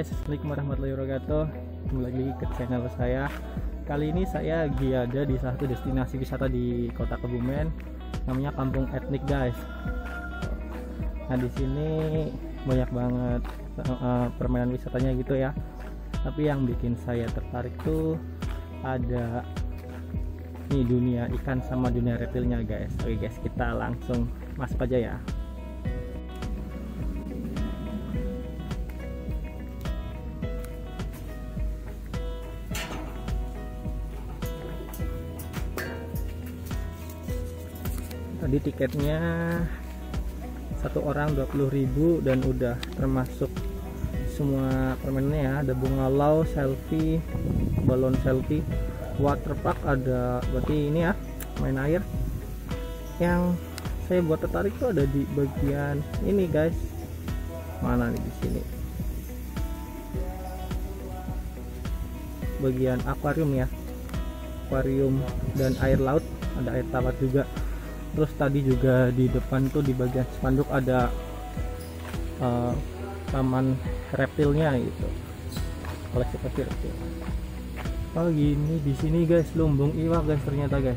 guys, assalamualaikum warahmatullahi wabarakatuh. Kembali lagi ke channel saya. Kali ini saya lagi ada di salah satu destinasi wisata di Kota Kebumen, namanya Kampung Etnik guys. Nah di sini banyak banget permainan wisatanya gitu ya. Tapi yang bikin saya tertarik tuh ada nih dunia ikan sama dunia reptilnya guys. Oke guys, kita langsung masuk aja ya. Tadi tiketnya satu orang 20.000 dan udah termasuk semua permainannya ya. Ada bungalau, selfie, balon selfie, waterpark, ada berarti ini ya main air. Yang saya buat tertarik tuh ada di bagian ini guys. Mana nih di sini? Bagian akuarium ya. Akuarium dan air laut, ada air tawar juga. Terus tadi juga di depan tuh di bagian spanduk ada taman reptilnya gitu, koleksi reptil. Oh gini di sini guys, lumbung iwak guys ternyata guys.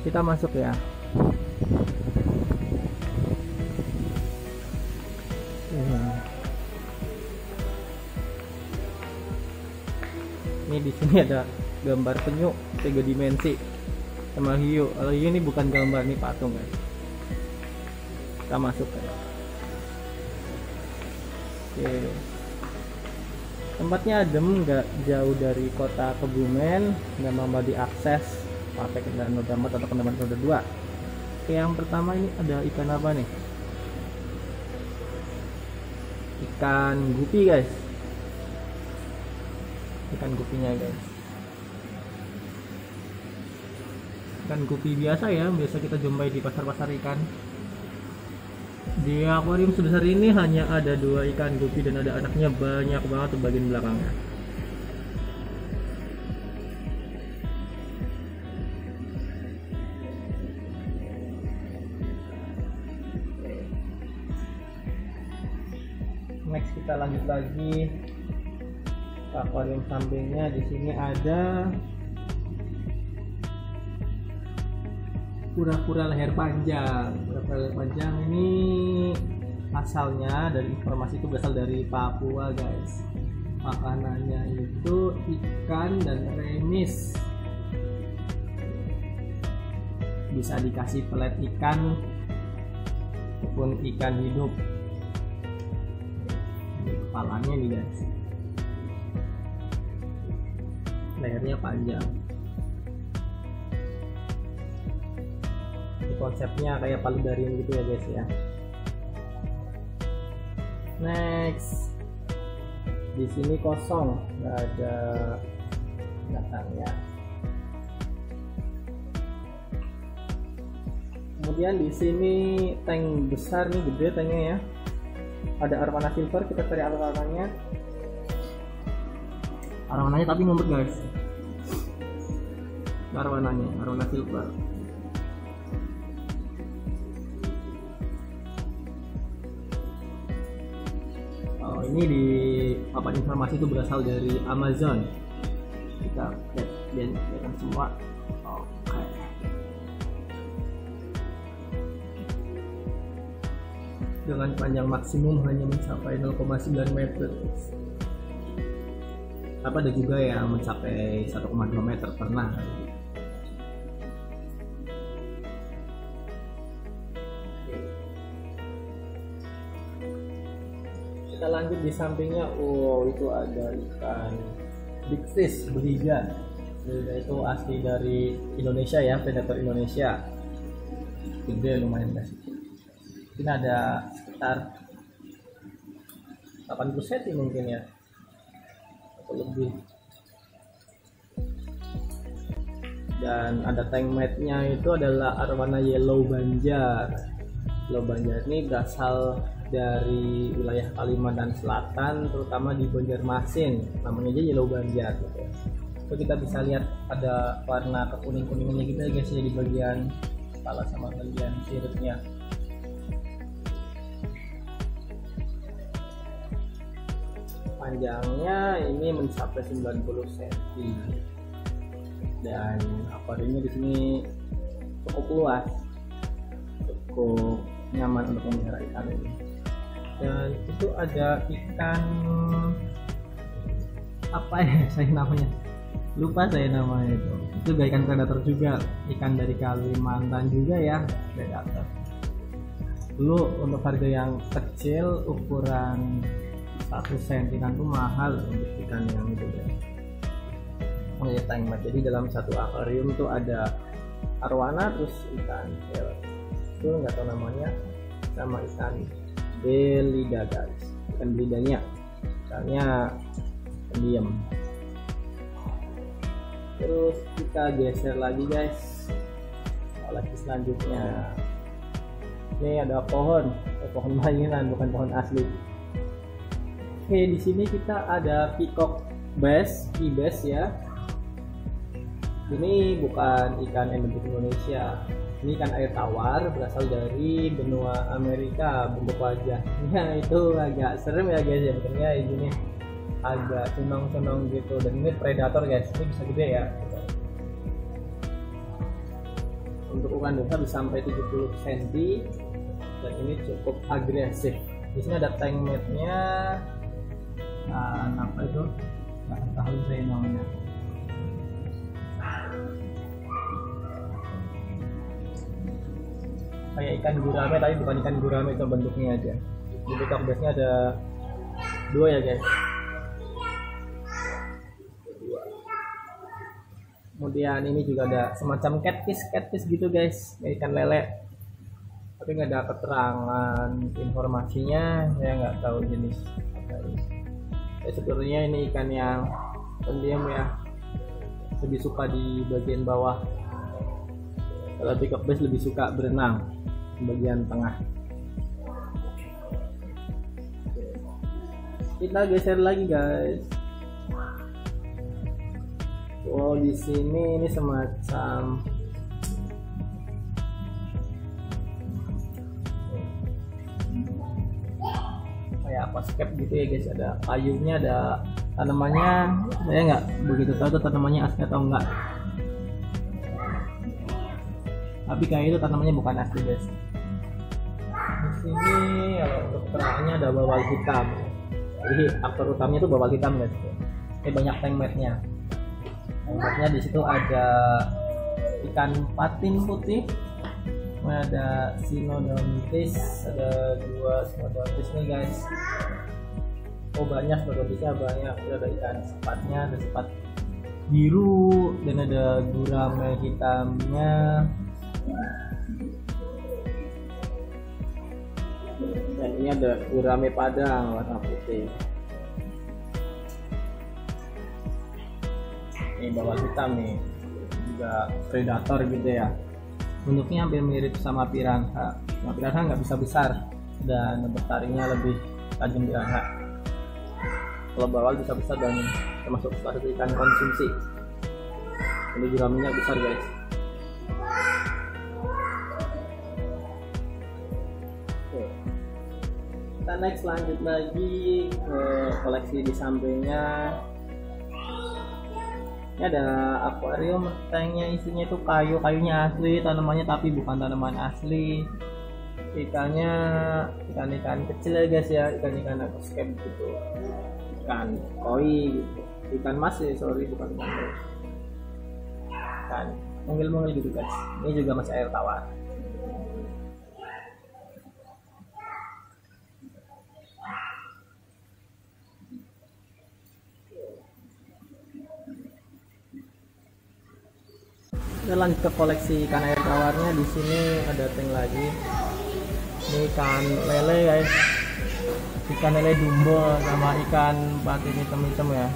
Kita masuk ya. Ini di sini ada gambar penyu 3 dimensi sama hiu. Kalau hiu ini bukan gambar, nih patung guys. Kita masuk ya. Oke. Tempatnya adem, nggak jauh dari Kota Kebumen, gampang diakses pakai kendaraan roda 4 atau kendaraan roda 2. Oke, yang pertama ini ada ikan apa nih? Ikan gupi guys. Ikan gupinya guys. Ikan gupi biasa ya, biasa kita jumpai di pasar-pasar ikan. Di akuarium sebesar ini hanya ada 2 ikan gupi dan ada anaknya banyak banget di bagian belakangnya. Next kita lanjut lagi ke akuarium sampingnya. Di sini ada kura-kura leher panjang. Kura-kura leher panjang ini asalnya dari informasi itu berasal dari Papua guys. Makanannya itu ikan dan remis. Bisa dikasih pelet ikan maupun ikan hidup. Ini kepalanya nih guys. Lehernya panjang. Konsepnya kayak paludarium gitu ya guys ya. Next, di sini kosong, nggak ada binatangnya. Kemudian di sini tank besar nih, gede tanknya ya. Ada arwana silver, kita cari arwananya. Arwananya tapi ngumpet guys. Arwana silver. Ini di papan informasi itu berasal dari Amazon. Kita lihat semua. Oke. Dengan panjang maksimum hanya mencapai 0,9 meter. Tapi ada juga yang mencapai 1,2 meter pernah. Kita lanjut di sampingnya. Oh itu ada ikan big fish beriga. Itu asli dari Indonesia ya, predator Indonesia. Gede lumayan guys. Ini ada sekitar 80 cm mungkin ya, atau lebih. Dan ada tank mate-nya itu adalah arwana yellow banjar. Yellow banjar ini berasal dari wilayah Kalimantan Selatan, terutama di Banjarmasin, namanya aja yellow banjar gitu. So, kita bisa lihat ada warna kekuning-kuningannya gitu guys ya di bagian kepala sama bagian siripnya. Panjangnya ini mencapai 90 cm dan akuariumnya di sini cukup luas, cukup nyaman untuk memelihara ikan ini. Dan itu ada ikan apa ya saya namanya, lupa saya namanya. Itu juga ikan predator juga, ikan dari Kalimantan juga ya, predator. Dulu untuk harga yang kecil ukuran 1 cm kan tuh mahal untuk ikan yang itu ya. Oh ya, tank. Jadi dalam satu akuarium tuh ada arwana terus ikan itu nggak tahu namanya, sama ikan belida guys, ikan belidanya ikannya pendiam. Terus kita geser lagi guys, lagi selanjutnya ini ada pohon mainan, bukan pohon asli. Oke, di sini kita ada peacock bass, ibis ya. Ini bukan ikan endemik Indonesia. Ini ikan air tawar, berasal dari benua Amerika. Bentuk wajahnya itu agak serem ya guys ya, bentuknya ini agak senong-senong gitu. Dan ini predator guys, ini bisa gede ya. Untuk ukuran besar bisa sampai 70 cm dan ini cukup agresif. Di sini ada tank mate-nya. Apa itu? Nggak tahu saya namanya. Kayak ikan gurame, tapi bukan ikan gurame, itu bentuknya aja. Di peacock bass-nya ada 2 ya guys. Kemudian ini juga ada semacam catfish gitu guys, kayak ikan lele, tapi nggak ada keterangan informasinya, saya nggak tahu jenis apa ini. Sebenarnya ini ikan yang pendiam ya, lebih suka di bagian bawah. Kalau peacock bass lebih suka berenang di bagian tengah. Kita geser lagi guys. Oh, di sini ini semacam kayak aquascape gitu ya guys, ada kayunya, ada tanamannya. Saya nggak begitu tahu itu tanamannya asli atau enggak, tapi kayak itu tanamannya bukan asli guys. Di sini kalau untuk keterangannya ada bawal hitam, jadi aktor utamanya itu bawal hitam guys. Ini banyak tank mate-nya. Tanknya di situ ada ikan patin putih, ada Sinodontis, ada 2 Sinodontis nih guys. Oh banyak Sinodontisnya, banyak. Ada ikan sepatnya, ada sepat biru dan ada gurame hitamnya. Dan ini ada gurame padang warna putih. Ini bawal hitam nih, juga predator gitu ya. Bentuknya hampir mirip sama piranha. Nah, piranha nggak bisa besar dan bertaringnya lebih tajam piranha. Kalau bawal bisa besar dan termasuk salah satu ikan konsumsi. Ini guramenya besar guys. Oke. Kita next lanjut lagi ke koleksi di sampingnya. Ini ada akuarium, tanknya isinya itu kayunya asli, tanamannya tapi bukan tanaman asli. Ikannya ikan-ikan kecil ya guys ya, ikan-ikan aquascape gitu, ikan koi gitu, ikan mas ya, sorry bukan ikan koi, ikan mungil-mungil gitu guys. Ini juga masih air tawar. Kita lanjut ke koleksi ikan air tawarnya. Di sini ada tank lagi. Ini ikan lele guys, ikan lele dumbo sama ikan patin hitam-hitam ya,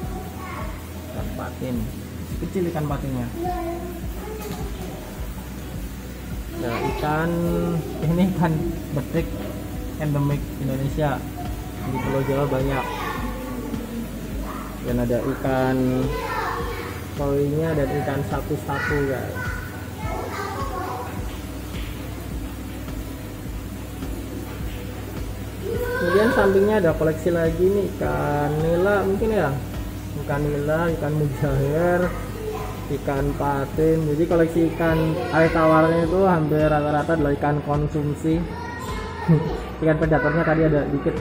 ikan patin kecil, ikan patinnya. Nah, ikan ini ikan betik endemik Indonesia, di Pulau Jawa banyak. Dan ada ikan koinya dan ikan sapu-sapu guys. Kemudian sampingnya ada koleksi lagi nih, ikan nila mungkin ya, ikan nila, ikan mujair, ikan patin. Jadi koleksi ikan air tawarnya itu hampir rata-rata adalah ikan konsumsi. Ikan predatornya tadi ada dikit,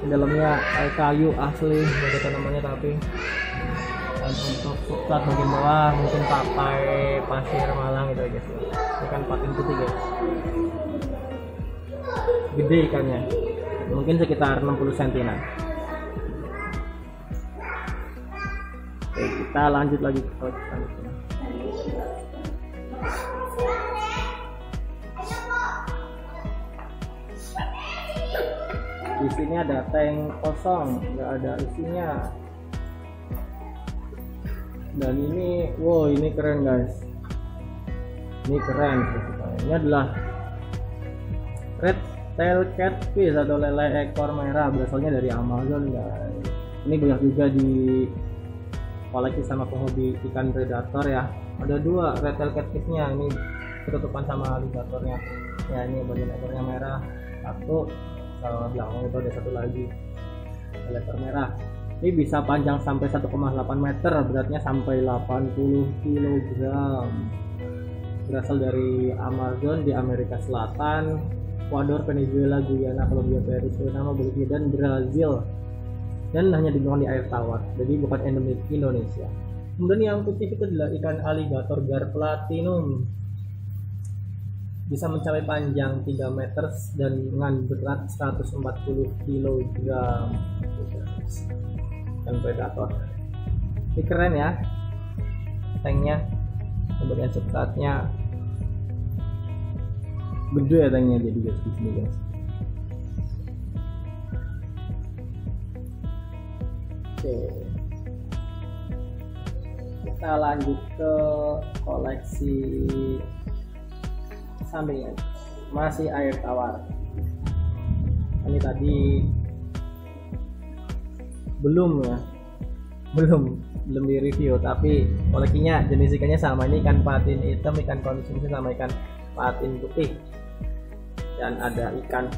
di dalamnya kayu asli, ada tanamannya tapi. Dan untuk substrat bagian bawah mungkin papai pasir Malang gitu guys. Ikan patin putih guys, gede ikannya, mungkin sekitar 60 cm. Oke, kita lanjut lagi ke koleksi selanjutnya. Di sini ada tank kosong, nggak ada isinya. Dan ini, wow, ini keren guys. Ini keren. Ini adalah red tail catfish atau lele ekor merah, berasalnya dari Amazon guys. Ini banyak juga di koleksi sama penghobi ikan predator ya. Ada dua red tail catfishnya, ini ketutupan sama alligatornya. Ya, ini bagian ekornya merah satu, kalau belakang itu ada satu lagi ekor merah. Ini bisa panjang sampai 1,8 meter, beratnya sampai 80 kg. Berasal dari Amazon di Amerika Selatan, Ekuador, Venezuela, Guyana, Kolombia, Peru, Suriname, Bolivia, dan Brazil. Dan hanya ditemukan di air tawar, jadi bukan endemik Indonesia. Kemudian yang putih itu adalah ikan alligator gar platinum. Bisa mencapai panjang 3 meter dan dengan berat 140 kg. Dan predator. Ini keren ya tanknya, kemudian substratnya gede ya tanknya, jadi guys di sini guys. Oke, kita lanjut ke koleksi sampingnya, masih air tawar. Ini tadi belum di review, tapi koleksinya jenis ikannya sama. Ini ikan patin hitam, ikan konsumsi, sama ikan patin putih. Dan ada ikan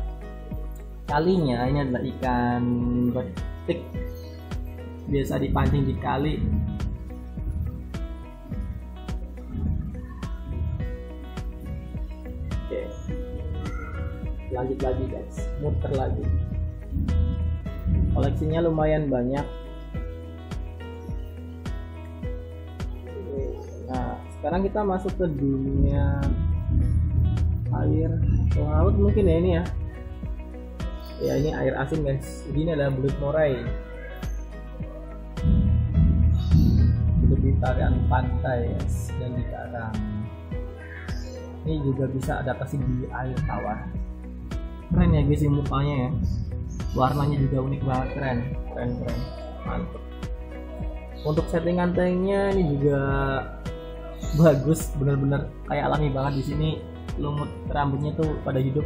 kalinya, ini adalah ikan betik, biasa dipancing di kali. Oke, lanjut lagi guys, muter lagi. Koleksinya lumayan banyak. Nah, sekarang kita masuk ke dunia air laut mungkin ya ini ya. Ya, ini air asin guys. Ini adalah belut moray. Di tarian pantai guys, dan di karang. Ini juga bisa adaptasi di air tawar. Keren ya guys, mukanya ya. Warnanya juga unik banget, keren, mantap. Untuk settingan tanknya ini juga bagus, bener-bener kayak alami banget. Di sini lumut rambutnya tuh pada hidup.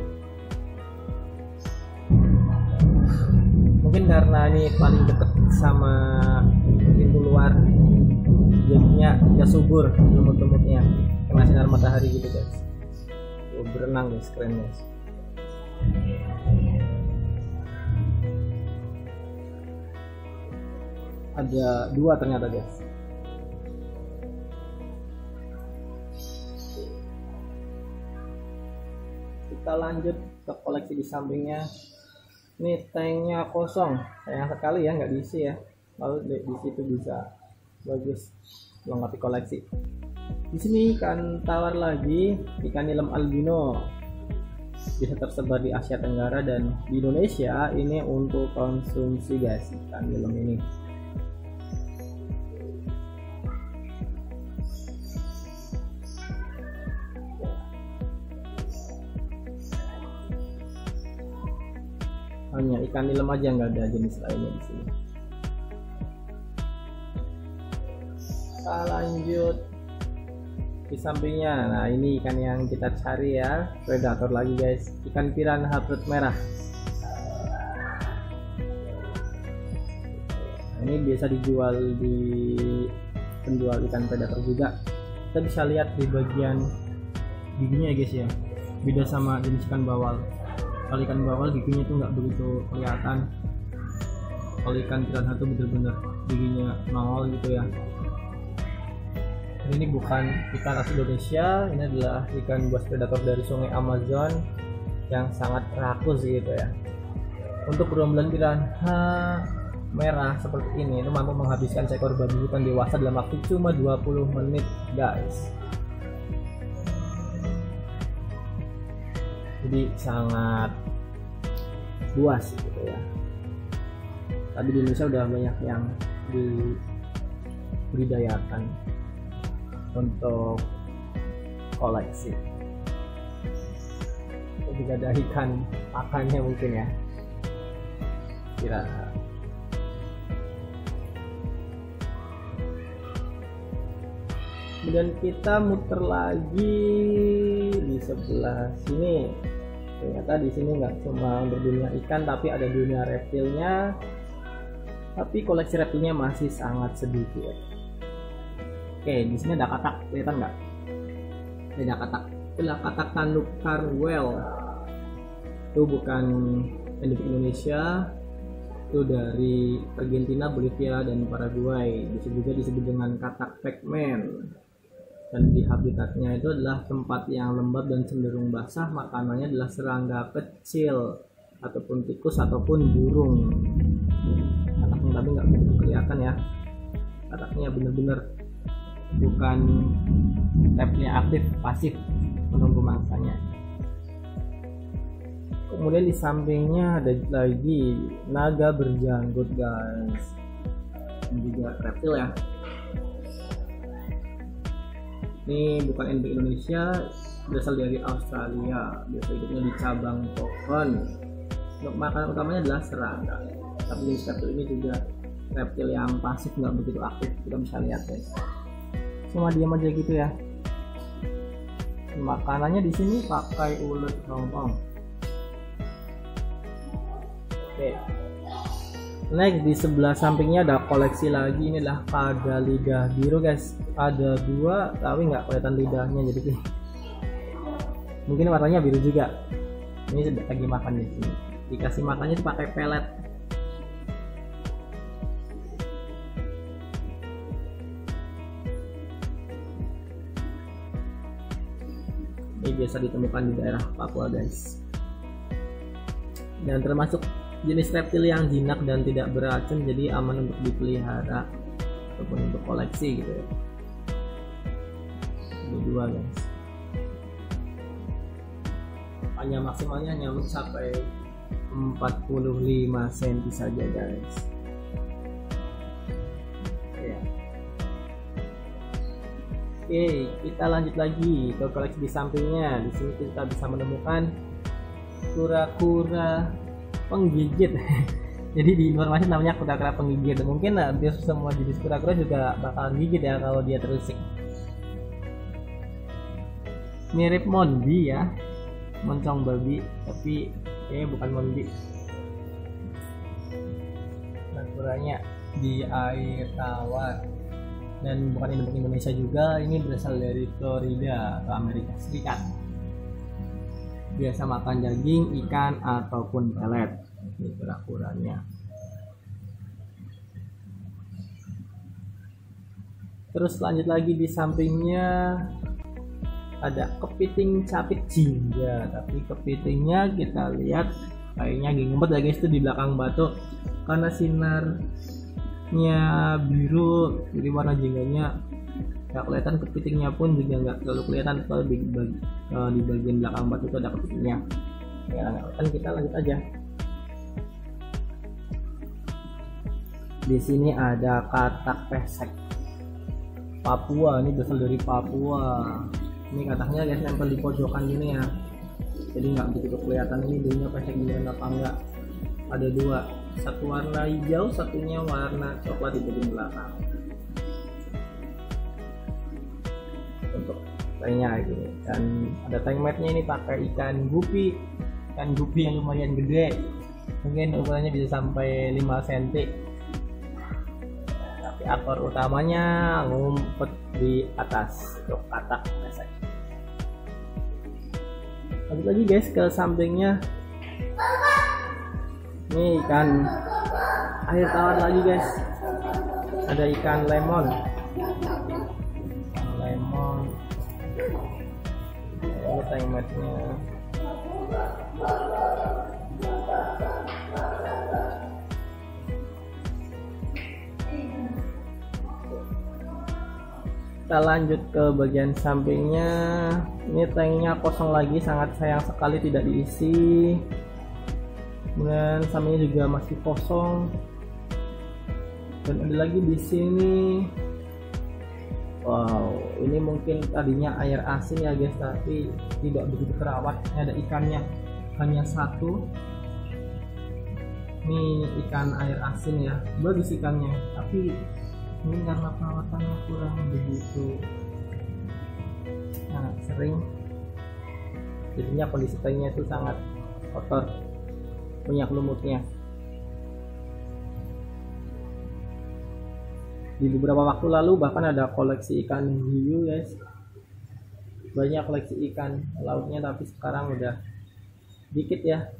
Mungkin karena ini paling deket sama pintu luar, jadinya ya subur lumut-lumutnya, kena sinar matahari gitu guys. Berenang guys, keren guys. Ada dua ternyata guys. Kita lanjut ke koleksi di sampingnya. Ini tanknya kosong, sayang sekali ya nggak diisi ya. Lalu di situ bisa bagus melengkapi koleksi. Di sini ikan tawar lagi, ikan nilem albino, bisa tersebar di Asia Tenggara dan di Indonesia. Ini untuk konsumsi guys, ikan nilem ini. Hanya ikan nilem aja, nggak ada jenis lainnya di sini. Kita lanjut di sampingnya. Nah, ini ikan yang kita cari ya, predator lagi guys, ikan piranha perut merah. Ini biasa dijual di penjual ikan predator juga. Kita bisa lihat di bagian giginya ya guys ya, beda sama jenis ikan bawal. Kalau ikan bawal giginya itu nggak begitu kelihatan. Kalau ikan piranha itu bener-bener giginya nongol gitu ya. Ini bukan ikan asli Indonesia, ini adalah ikan buas predator dari sungai Amazon yang sangat rakus gitu ya. Untuk gerombolan piranha merah seperti ini itu mampu menghabiskan seekor babi hutan dewasa dalam waktu cuma 20 menit guys. Jadi sangat luas gitu ya. Tadi di Indonesia udah banyak yang dibudidayakan untuk koleksi. Juga ada ikan pakannya mungkin ya, piranha. Kemudian kita muter lagi di sebelah sini. Ternyata di sini nggak cuma berdunia ikan, tapi ada dunia reptilnya. Tapi koleksi reptilnya masih sangat sedikit. Oke, di sini ada katak, kelihatan nggak? Ada katak. Itulah katak tanduk Carwell. Itu bukan endemik Indonesia. Itu dari Argentina, Bolivia, dan Paraguay. Bisa juga disebut dengan katak Pac-Man. Dan di habitatnya itu adalah tempat yang lembab dan cenderung basah. Makanannya adalah serangga kecil ataupun tikus ataupun burung. Kataknya tapi nggak begitu kelihatan ya. Kataknya bener-bener bukan reptilnya aktif, pasif menunggu mangsanya. Kemudian di sampingnya ada lagi naga berjanggut guys. Ini juga reptil ya. Ini bukan endemik Indonesia, berasal dari Australia. Biasa hidupnya di cabang pohon. Untuk makanan utamanya adalah serangga. Tapi jenis reptil ini juga reptil yang pasif, nggak begitu aktif. Kita bisa lihat guys. Cuma diam aja gitu ya. Makanannya di sini pakai ulet hongkong. Oke. Next di sebelah sampingnya ada koleksi lagi. Ini adalah pada lidah biru guys. Ada dua tapi nggak kelihatan lidahnya, jadi mungkin warnanya biru juga. Ini sedang lagi makan di sini. Dikasih makannya itu pakai pelet. Ini biasa ditemukan di daerah Papua guys. Dan termasuk jenis reptil yang jinak dan tidak beracun, jadi aman untuk dipelihara ataupun untuk koleksi gitu ya. Ini dua guys. Panjang maksimalnya hanya mencapai 45 cm saja guys. Ya. Oke, kita lanjut lagi ke koleksi di sampingnya. Di sini kita bisa menemukan kura-kura penggigit. Jadi di informasi namanya kura-kura penggigit. Mungkin hampir semua jenis kura-kura juga bakal gigit ya kalau dia terusik. Mirip monbi ya, moncong babi, tapi kayaknya bukan monbi. Kura-kuranya di air tawar dan bukan endemik Indonesia juga. Ini berasal dari Florida atau Amerika Serikat. Biasa makan daging, ikan ataupun pelet. Ini kura-kuranya. Terus lanjut lagi di sampingnya ada kepiting capit jingga, tapi kepitingnya kita lihat kayaknya lagi ngumpet ya guys, itu di belakang batu karena sinarnya biru, jadi warna jingganya nggak kelihatan. Kepitingnya pun juga nggak terlalu kelihatan, kalau di bagian belakang batu itu ada kepitingnya ya, nggak kelihatan. Kita lanjut aja. Di sini ada katak pesek Papua. Ini berasal dari Papua. Ini kataknya guys nempel di pojokan gini ya, jadi nggak begitu kelihatan ini dulunya pesek beneran apa enggak. Ada dua, satu warna hijau, satunya warna coklat di bagian belakang. Untuk lainnya gini, dan ada tank matnya ini pakai ikan gupi yang lumayan gede, mungkin ukurannya bisa sampai 5 cm. Tapi akor utamanya ngumpet di atas untuk katak pesek. Lanjut lagi guys ke sampingnya, Ini ikan air tawar lagi guys, ada ikan lemon. Ini tank matnya. Kita lanjut ke bagian sampingnya. Ini tanknya kosong lagi, sangat sayang sekali tidak diisi. Kemudian sampingnya juga masih kosong. Dan ada lagi di sini. Wow, ini mungkin tadinya air asin ya guys, tapi tidak begitu terawat. Ini ada ikannya hanya satu. Ini ikan air asin ya, bagus ikannya, tapi ini karena perawatannya kurang begitu sering, jadinya kondisi tanknya itu sangat kotor, banyak lumutnya. Di beberapa waktu lalu bahkan ada koleksi ikan hiu guys, banyak koleksi ikan lautnya, tapi sekarang udah dikit ya.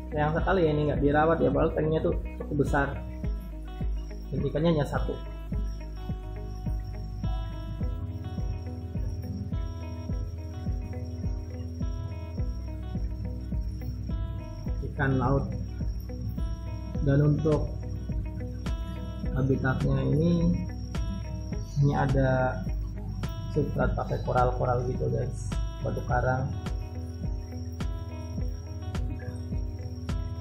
Sayang sekali ya, ini nggak dirawat ya, padahal tanknya tuh cukup besar. Dan ikannya hanya satu. Ikan laut. Dan untuk habitatnya ini hanya ada substrat pakai koral-koral gitu guys, batu karang.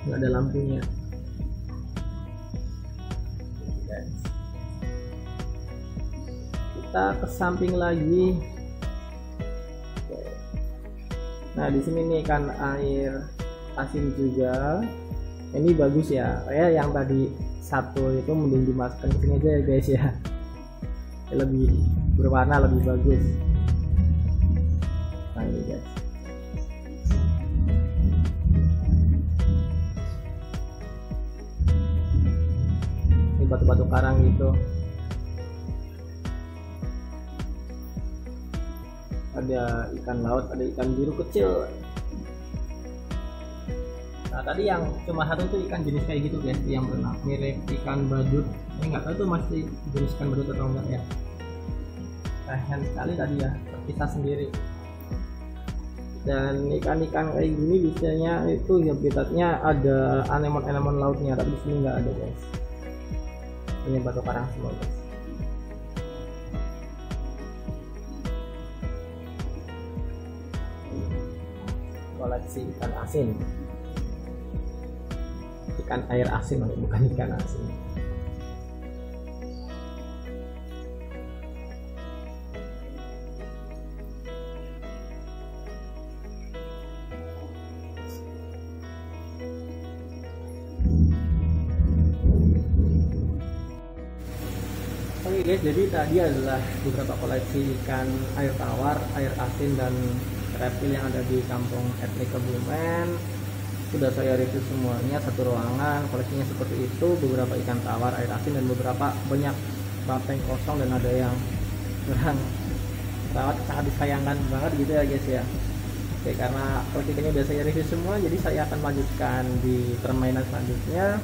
Nggak ada lampunya. Kita ke samping lagi. Nah di sini nih ikan air asin juga. Ini bagus ya. Yang tadi satu itu mending dimasukkan ke sini aja ya guys ya. Lebih berwarna, lebih bagus. Nah ini guys. Ini batu-batu karang gitu. Ada ikan laut, ada ikan biru kecil. Nah tadi yang cuma satu itu ikan jenis kayak gitu guys, yang berenang mirip ikan badut. Ini nggak tahu itu masih jenis ikan badut atau enggak ya. Keren sekali tadi ya, terpisah sendiri. Dan ikan-ikan kayak gini biasanya itu habitatnya ada anemon lautnya, tapi di sini nggak ada guys. Ini batu karang semua guys. Koleksi ikan asin, ikan air asin bukan ikan asin. Oke guys, jadi tadi adalah beberapa koleksi ikan air tawar, air asin, dan reptil yang ada di kampung etnik Kebumen. Sudah saya review semuanya, satu ruangan koleksinya seperti itu. Beberapa ikan tawar, air asin, dan beberapa banyak banteng kosong, dan ada yang kurang terawat, sangat disayangkan banget gitu ya guys ya. Oke, karena koleksi ikannya udah saya review semua, jadi saya akan lanjutkan di permainan selanjutnya.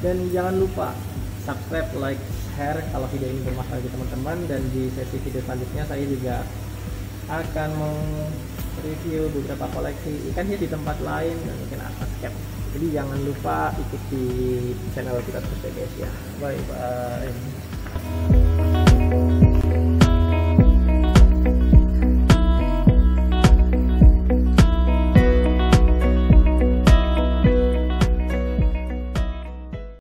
Dan jangan lupa subscribe, like, share kalau video ini bermanfaat bagi teman-teman. Dan di sesi video selanjutnya saya juga akan review beberapa koleksi ikan hiu di tempat lain dan mungkin aquascape. Jadi jangan lupa ikuti channel kita terus ya guys ya. Bye bye.